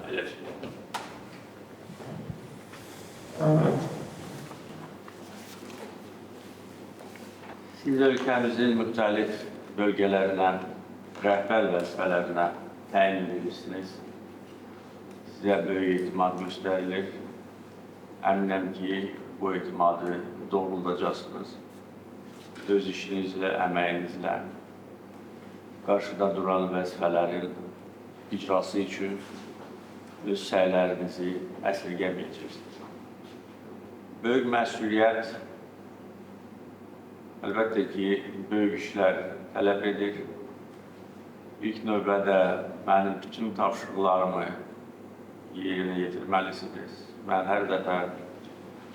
elə şey. Siz ölkəmizin müxtəlif bölgələrinə, rəhbər vəzifələrinə təyin edirsiniz. Sizə böyük etimad göstərilir. Əminəm ki, bu etimadı doğruldacaqsınız. Öz işinizlə, əməyinizlə qarşıda duran vəzifələrin icrası üçün öz səylərinizi əsirgəməyəcəksiniz. Böyük məsuliyyət, əlbəttə ki, böyük işlər tələb edir. İlk növbədə mənim bütün tapşırıqlarımı yerinə yetirməlisiniz. Mən hər dəfə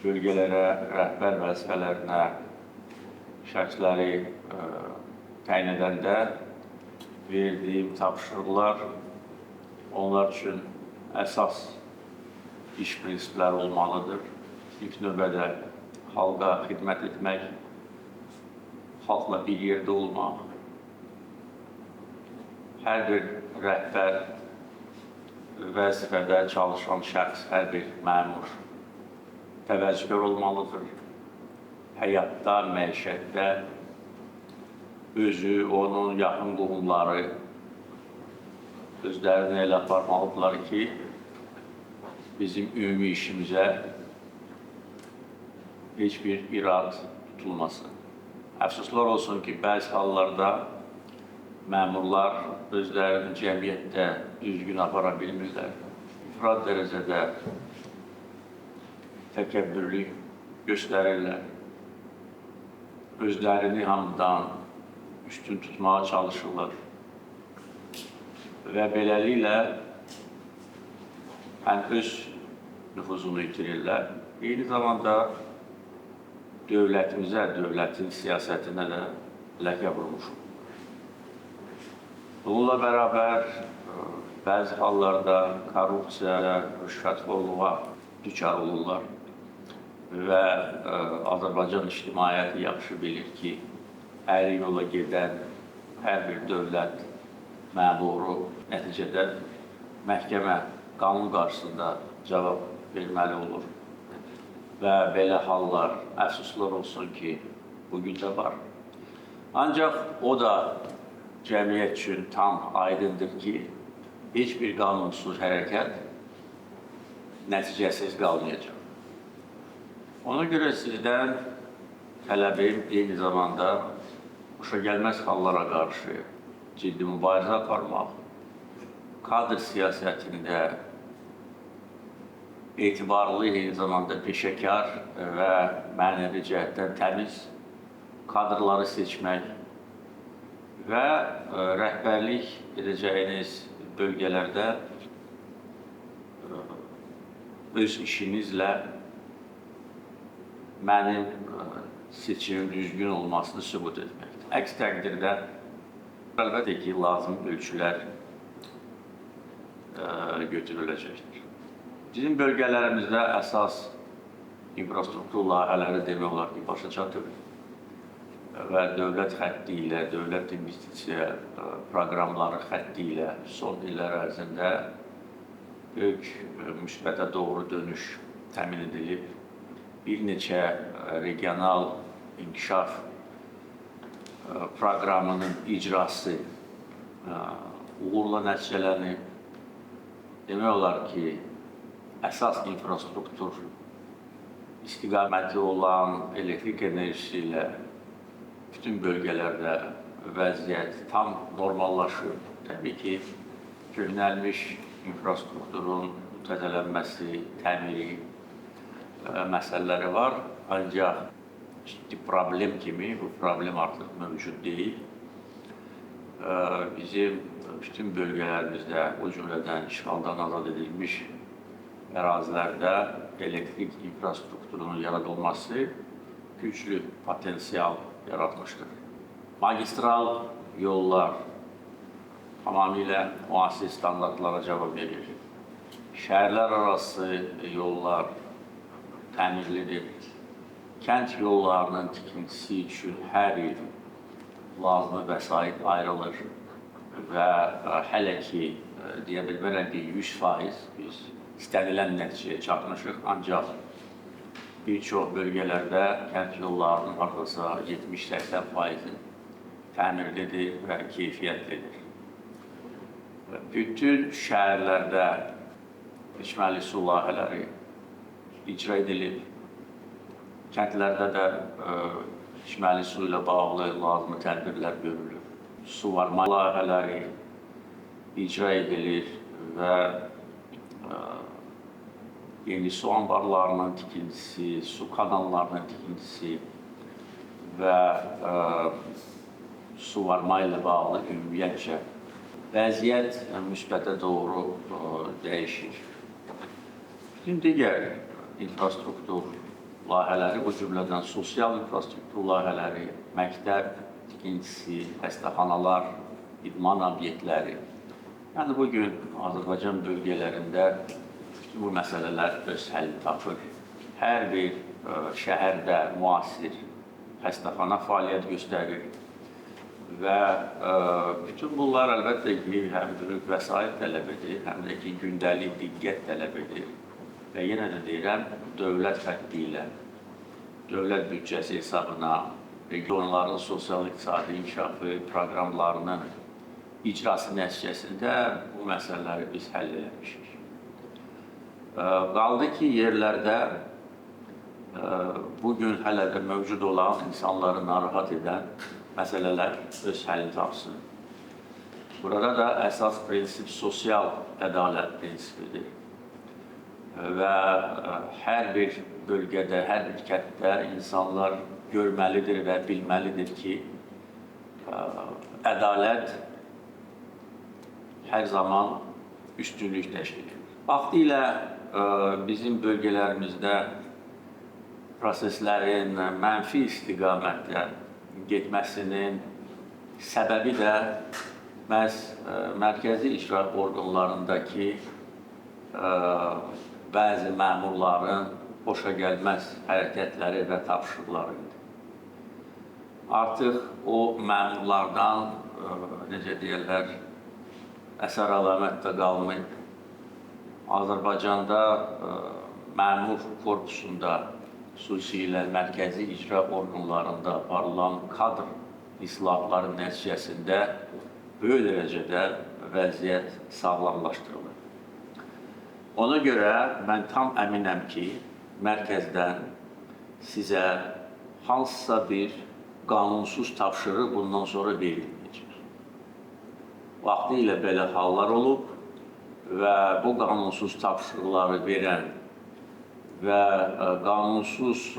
bölgələrə, rəhbər vəzifələrinə şəxsləri təyin edəndə verdiyim tapşırıqlar onlar üçün əsas iş prinsipləri olmalıdır. İlk növbədə xalqa xidmət etmək, xalqla bir yerdə olmaq. Hər bir rəhbər, vəzifədə çalışan şəxs, hər bir məmur təvəzzükar olmalıdır. Həyatda, məişətdə özü, onun yaxın qohumları özlərini elə aparmalıdırlar ki, bizim ümumi işimizə heç bir irad tutulmasın. Əfsuslar olsun ki, bəzi hallarda məmurlar özlərini cəmiyyətdə düzgün apara bilmirlər. İfrat dərəcədə təkəbbürlük göstərirlər. Özlərini hamıdan üstün tutmağa çalışırlar. Və beləliklə həm öz nüfuzunu itirirlər. Eyni zamanda dövlətimizə, dövlətin siyasətinə də ləkə vurmuşdur. Bununla bərabər bəzi hallarda korrupsiya, rüşvətxorluğa düçar olurlar və Azərbaycan ictimaiyyəti yaxşı bilir ki, əyri yola gedən hər bir dövlət məmuru nəticədə məhkəmə qanun qarşısında cavab verməli olur. Və belə hallar, əfsuslar olsun ki, bugün də var. Ancaq o da cəmiyyət üçün tam aydındır ki, heç bir qanunsuz hərəkət nəticəsiz qalmayacaq. Ona görə sizdən tələbim eyni zamanda xoşagəlməz hallara qarşı ciddi mübarizə aparmaq, kadr siyasətində etibarlı, eyni zamanda peşəkar və mənəvi cəhətdən təmiz kadrları seçmək və rəhbərlik edəcəyiniz bölgələrdə öz işinizlə mənim seçimin düzgün olmasını sübut etməkdir. Əks təqdirdə əlbəttə ki, lazım ölçülər götürüləcəkdir. Bizim bölgələrimizdə əsas infrastruktur layihələri demək olar ki, başa çatır və dövlət xətti ilə, dövlət investisiya proqramları xətti ilə son illər ərzində böyük müsbətə doğru dönüş təmin edilib. Bir neçə regional inkişaf proqramının icrası uğurla nəticələnib. Demək olar ki, əsas infrastruktur istiqaməti olan elektrik enerjisi ilə bütün bölgələrdə vəziyyət tam normallaşır. Təbii ki, köhnəlmiş infrastrukturun təzələnməsi, təmiri məsələləri var. Ancaq ciddi problem kimi bu problem artıq mövcud deyil. Bizim bütün bölgələrimizdə, o cümlədən işğaldan azad edilmiş ərazilərdə elektrik infrastrukturunun yaradılması güclü potensial yaratmışdır. Magistral yollar tamamilə müasir standartlara cavab verir. Şəhərlər arası yollar təmirlidir. Kənd yollarının tikintisi üçün hər il lazımi vəsait ayrılır və hələ ki deyə bilmərəm ki, 100% biz istənilən nəticəyə çatmışıq, ancaq bir çox bölgələrdə kənd yollarının hardasa 70-80%-i təmirlidir və keyfiyyətlidir. Bütün şəhərlərdə içməli su layihələri icra edilib. Kəndlərdə də içməli su ilə bağlı lazımi tədbirlər görülür. Suvarma layihələri icra edilir və yeni su anbarlarının tikintisi, su kanallarının tikintisi və suvarma ilə bağlı ümumiyyətcə vəziyyət müsbətə doğru dəyişir. Bütün digər infrastruktur layihələri, bu cümlədən sosial infrastruktur layihələri, məktəb tikintisi, xəstəxanalar, idman obyektləri. Yəni, bugün Azərbaycan bölgələrində bütün bu məsələlər öz həllini tapır. Hər bir şəhərdə müasir xəstəxana fəaliyyət göstərir və bütün bunlar əlbəttə ki, həm böyük vəsait tələb edir, həm də ki, gündəlik diqqət tələb edir. Və yenə də deyirəm, dövlət xətti ilə, dövlət büdcəsi hesabına, regionların sosial-iqtisadi inkişafı proqramlarının icrası nəticəsində bu məsələləri biz həll eləmişik. Qaldı ki, yerlərdə bugün hələ də mövcud olan insanları narahat edən məsələlər öz həllini tapsın. Burada da əsas prinsip sosial ədalət prinsipidir. Və hər bir bölgədə, hər bir kənddə insanlar görməlidir və bilməlidir ki, ədalət hər zaman üstünlük təşkil edir. Vaxtilə bizim bölgələrimizdə proseslərin mənfi istiqamətdə getməsinin səbəbi də məhz mərkəzi icra orqanlarındakı bəzi məmurların xoşagəlməz hərəkətləri və tapşırıqları idi. Artıq o məmurlardan, necə deyirlər, əsər əlamət də qalmayıb. Azərbaycanda məmur korpusunda, xüsusilə mərkəzi icra orqanlarında aparılan kadr islahatları nəticəsində böyük dərəcədə vəziyyət sağlamlaşdırılır. Ona görə mən tam əminəm ki, mərkəzdən sizə hansısa bir qanunsuz tapşırıq bundan sonra verilməyəcək. Vaxtilə belə hallar olub və bu qanunsuz tapşırıqları verən və qanunsuz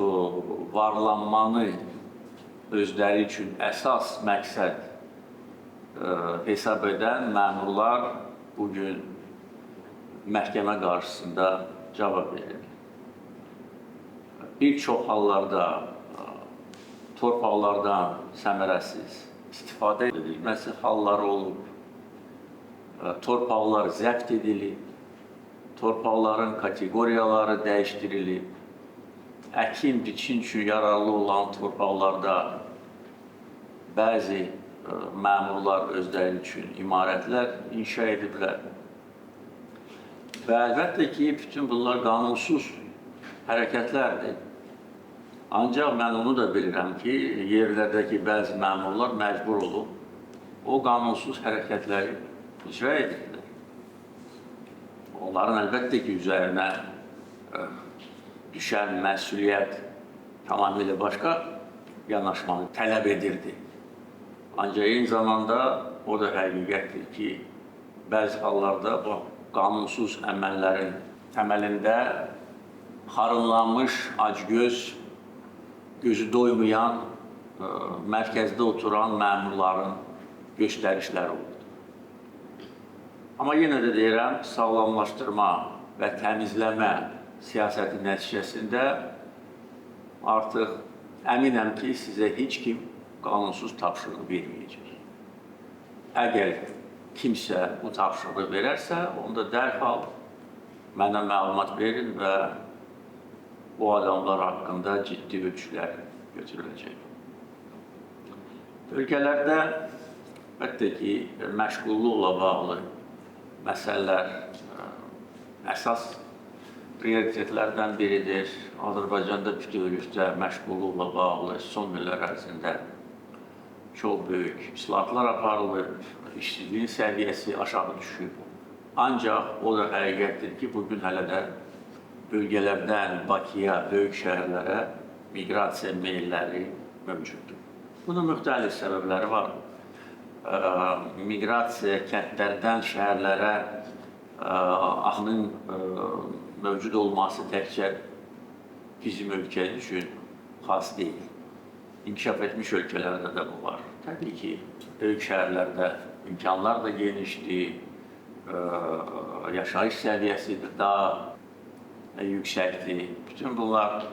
varlanmanı özləri üçün əsas məqsəd hesab edən məmurlar bugün məhkəmə qarşısında cavab verir. Bir çox hallarda torpaqlardan səmərəsiz istifadə edilməsi halları olub, torpaqlar zəbt edilib, torpaqların kateqoriyaları dəyişdirilib, əkin, biçin üçün yararlı olan torpaqlarda bəzi məmurlar özləri üçün imarətlər inşa ediblər. Və əlbəttə ki, bütün bunlar qanunsuz hərəkətlərdir. Ancaq mən onu da bilirəm ki, yerlərdəki bəzi məmurlar məcbur olub o qanunsuz hərəkətləri icra edirlər. Onların əlbəttə ki, üzərinə düşən məsuliyyət tamamilə başqa yanaşmanı tələb edirdi. Ancaq eyni zamanda o da həqiqətdir ki, bəzi hallarda bu qanunsuz əməllərin təməlində xarınlanmış, acgöz, gözü doymayan, mərkəzdə oturan məmurların göstərişləri oldu. Amma yenə də deyirəm, sağlamlaşdırma və təmizləmə siyasəti nəticəsində artıq əminəm ki, sizə heç kim qanunsuz tapşırıq verməyəcək. Əgər kimsə bu tapşırığı verərsə, onda dərhal mənə məlumat verin və bu adamlar haqqında ciddi ölçülər götürüləcək. Bölgələrdə əlbəttə ki, məşğulluqla bağlı məsələlər əsas prioritetlərdən biridir. Azərbaycanda bütövlükdə məşğulluqla bağlı son illər ərzində çox böyük islahatlar aparılır, işsizliyin səviyyəsi aşağı düşüb. Ancaq o da həqiqətdir ki, bugün hələ də bölgələrdən Bakıya, böyük şəhərlərə miqrasiya meylləri mövcuddur. Bunun müxtəlif səbəbləri var. Miqrasiya kəndlərdən şəhərlərə axının mövcud olması təkcə bizim ölkəmiz üçün xas deyil. İnkişaf etmiş ölkələrdə də bu var. Təbii ki, böyük şəhərlərdə imkanlar da genişdir, yaşayış səviyyəsi də daha yüksəkdir. Bütün bunlar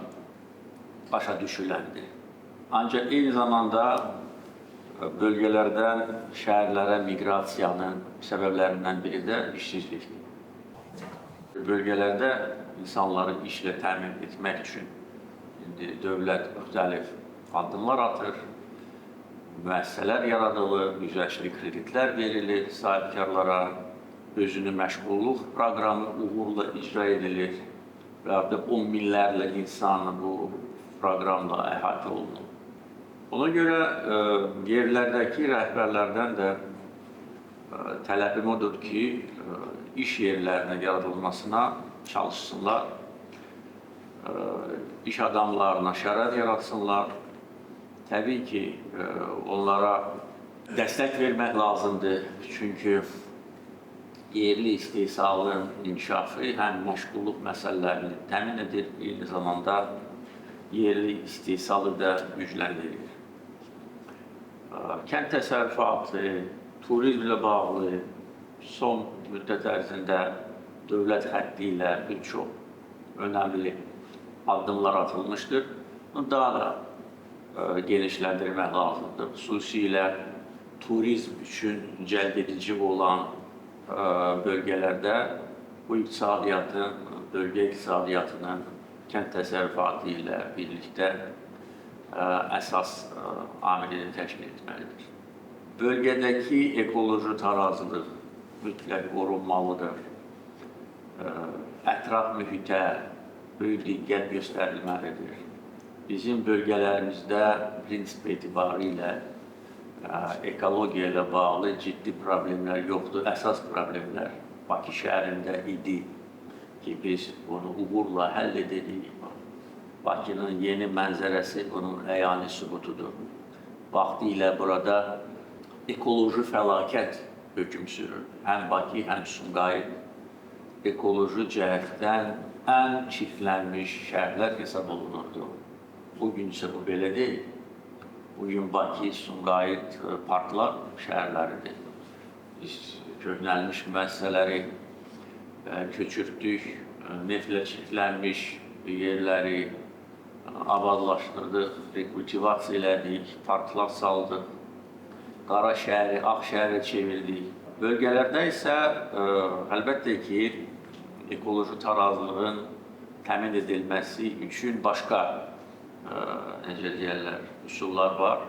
başa düşüləndir. Ancaq eyni zamanda bölgələrdən şəhərlərə miqrasiyanın səbəblərindən biri də işsizlikdir. Bölgələrdə insanları işlə təmin etmək üçün dövlət müxtəlif addımlar atır, müəssisələr yaradılır, güzəştli kreditlər verilir sahibkarlara, özünü məşğulluq proqramı uğurla icra edilir və artıq 10 minlərlə insan bu proqramla əhatə olunur. Ona görə yerlərdəki rəhbərlərdən də tələbim odur ki, iş yerlərinin yaradılmasına çalışsınlar, iş adamlarına şərait yaratsınlar. Təbii ki, onlara dəstək vermək lazımdır, çünki yerli istehsalın inkişafı həm məşğulluq məsələlərini təmin edir, eyni zamanda yerli istehsalı da gücləndirir. Kənd təsərrüfatı, turizmlə bağlı son müddət ərzində dövlət xətti ilə bir çox önəmli addımlar atılmışdır. Bunu daha da genişləndirmək lazımdır. Xüsusilə turizm üçün cəlb edici olan bölgələrdə bu iqtisadiyyatın, bölgə iqtisadiyyatının kənd təsərrüfatı ilə birlikdə əsas amilini təşkil etməlidir. Bölgədəki ekoloji tarazılıq mütləq qorunmalıdır. Ətraf mühitə böyük diqqət göstərilməlidir. Bizim bölgələrimizdə prinsip etibarilə ekologiya ilə bağlı ciddi problemlər yoxdur. Əsas problemlər Bakı şəhərində idi ki, biz bunu uğurla həll edirik. Bakının yeni mənzərəsi bunun əyani sübutudur. Vaxtilə burada ekoloji fəlakət hökm sürür. Həm Bakı, həm Sumqayıt ekoloji cəhətdən ən çirklənmiş şəhərlər hesab olunurdu. Bugün isə bu belə deyil. Bugün Bakı, Sumqayıt parklar şəhərləridir. Biz köhnəlmiş müəssisələri köçürtdük, neftlə çirklənmiş yerləri abadlaşdırdıq, rekultivasiya elədik, parklar saldıq, qara şəhəri, ağ şəhərə çevirdik. Bölgələrdə isə əlbəttə ki, ekoloji tarazlığın təmin edilməsi üçün başqa necə deyərlər, üsullar var.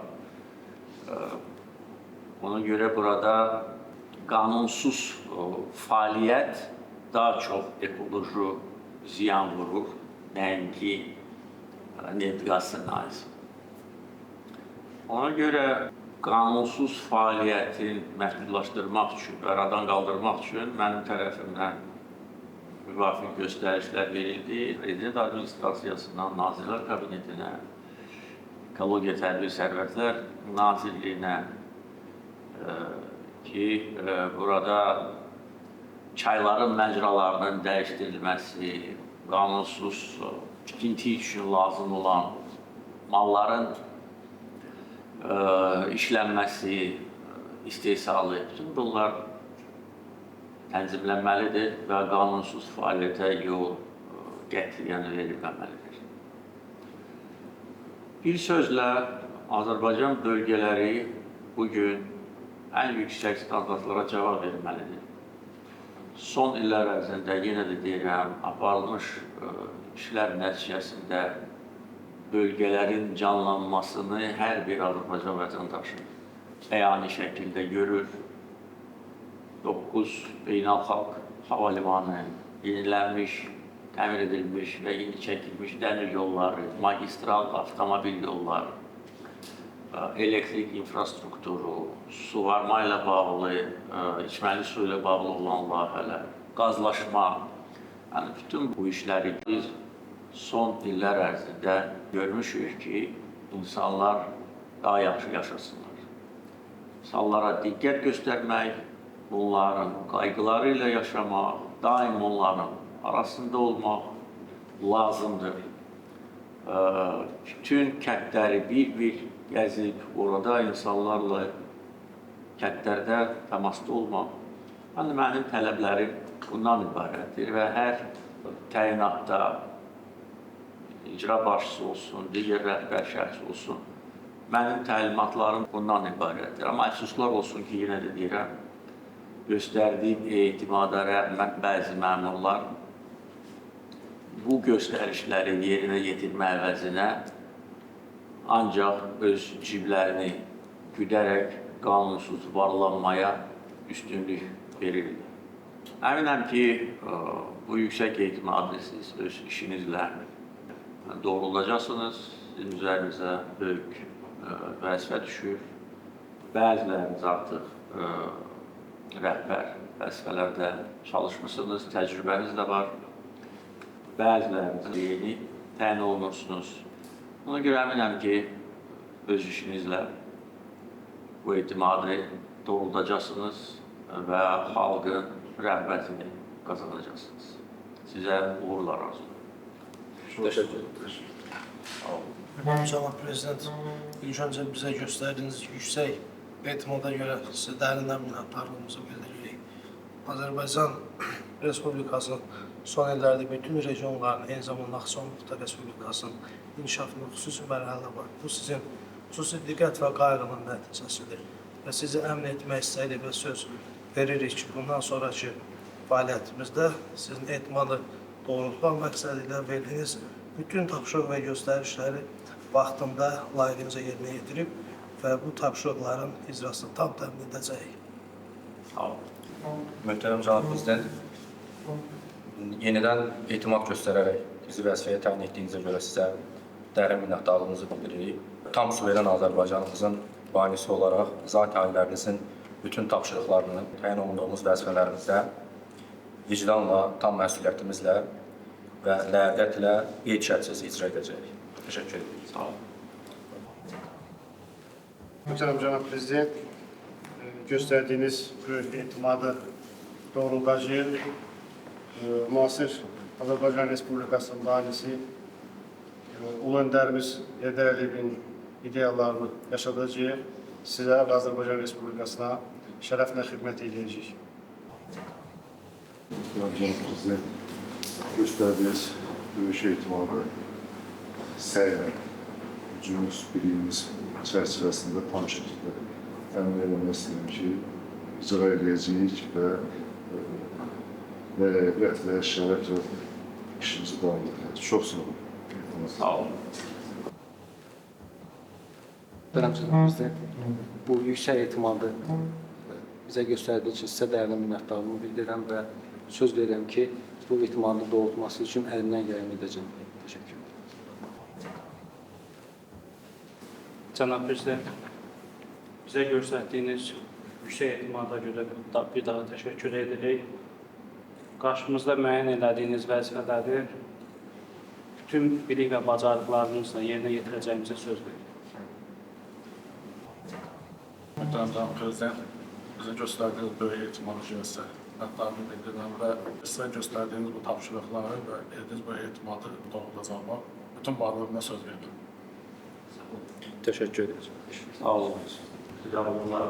Ona görə burada qanunsuz fəaliyyət daha çox ekoloji ziyan vurur, nəinki neft qaz sənayesi. Ona görə qanunsuz fəaliyyətin məhdudlaşdırmaq üçün, aradan qaldırmaq üçün mənim tərəfimdən müvafiq göstərişlər verildi. Prezident Administrasiyasından Nazirlər Kabinetinə, Ekologiya Təbii Sərvətlər Nazirliyinə ki, burada çayların məcralarının dəyişdirilməsi, qanunsuz tikinti üçün lazım olan malların işlənməsi, istehsalı, bütün bunlar tənzimlənməlidir və qanunsuz fəaliyyətə yol qətiyyən verilməməlidir. Bir sözlə, Azərbaycan bölgələri bugün ən yüksək standartlara cavab verməlidir. Son illər ərzində, yenə də deyirəm, aparılmış işlər nəticəsində bölgələrin canlanmasını hər bir Azərbaycan vətəndaşı əyani şəkildə görür. 9 beynəlxalq hava limanı, yenilənmiş, təmir edilmiş və yeni çəkilmiş dəmir yolları, magistral avtomobil yolları, elektrik infrastrukturu, suvarma ilə bağlı, içməli su ilə bağlı olan layihələr, qazlaşma, yəni bütün bu işləri biz son illər ərzində görmüşük ki, insanlar daha yaxşı yaşasınlar. İnsanlara diqqət göstərmək, bunların qayğıları ilə yaşamaq, daim onların arasında olmaq lazımdır. Bütün kəndləri bir-bir gəzib, orada insanlarla kəndlərdə təmasda olmaq. Yəni, mənim tələblərim bundan ibarətdir və hər təyinatda icra başçısı olsun, digər rəhbər şəxs olsun, mənim təlimatlarım bundan ibarətdir. Amma əfsuslar olsun ki, yenə də deyirəm, göstərdiyim etimada rəğmən bəzi məmurlar bu göstərişləri yerinə yetirmə əvəzinə ancaq öz ciblərini güdərək qanunsuz varlanmaya üstünlük verirlər. Əminəm ki, bu yüksək etimadlı siz öz işinizlə doğrulacaqsınız, sizin üzərinizə böyük vəzifə düşür. Bəziləriniz artıq rəhbər vəzifələrdə çalışmışsınız, təcrübəniz də var. Bəziləriniz yeni təyin olunursunuz. Ona görə əminəm ki, öz işinizlə bu etimadı doğrulacaqsınız və xalqın rəğbətini qazanacaqsınız. Sizə uğurlar arzulayıram. Təşəkkür ederim. Cənab Prezident, ilk öncə bizə göstərdiyiniz yüksək etimada görə sizə dərindən minnətdarlığımızı bildiririk. Azərbaycan Respublikasının son illərdə bütün regionların, eyni zamanda Naxçıvan Muxtar Respublikasının inkişafında xüsusi mərhələdə var. Bu sizin xüsusi diqqət və qayğının nəticəsidir. Və sizi əmin etmək istəyirik və söz veririk ki, bundan sonraki fəaliyyətimizdə sizin etimadı doğrultmaq məqsədi ilə verdiyiniz bütün tapşırıq və göstərişləri vaxtında layiqincə yerinə yetirib və bu tapşırıqların icrasını tam təmin edəcəyik. Sağ olun. Möhtərəm Cənab Prezident, yenidən etimad göstərərək bizi vəzifəyə təyin etdiyinizə görə sizə dərin minnətdarlığımızı bildiririk. Tam suveren Azərbaycanımızın banisi olaraq zat ailərinizin bütün tapşırıqlarını təyin olunduğumuz vəzifələrimizdə vicdanla, tam məsuliyyətimizlə və ləyaqətlə qeyd-şərtsiz icra edəcəyik. Təşəkkür ederim. Sağ olun. Möhtərəm Cənab Prezident, göstərdiyiniz böyük etimadı doğrultacağıq. Müasir Azərbaycan Respublikasının banisi Ulu Öndərimiz Heydər Əliyevin ideyalarını yaşadacağıq. Sizə və Azərbaycan Respublikasına şərəflə xidmət edəcəyik. Cənab Prezident, göstərdiyiniz böyük etimadı səylə, gücümüz, biliyimiz çərçivəsində tam şəkildə təmin edilmək istəyirəm ki, icra edəcəyik və ləyaqət və şərəflə işimizi davam edəcəyik. Çox sağ olun. Sağ olun. Möhtərəm Cənab Prezident, bu yüksək etimadı bizə göstərdiyi üçün sizə dərin minnətdarlığımı bildirirəm və söz verirəm ki, bu etimadı doğrultması üçün əlimdən gələni edəcəm. Təşəkkür ederim. Cənab Prezident, bizə göstərdiyiniz yüksək etimada görə bir daha təşəkkür edirik. Qarşımızda müəyyən elədiyiniz vəzifələri bütün bilik və bacarıqlarımızla yerinə yetirəcəyimizə söz veririk. Möhtərəm Cənab Prezident, bizə göstərdiyiniz böyük etimadı görə minnətdarlığımı bildirirəm və sizə göstərdiyiniz bu tapşırıqları və ediniz bu etimadı doğrulacağıma bütün varlığımla söz verirəm. Təşəkkür ederiz. Sağ olun. Sizə uğurlar.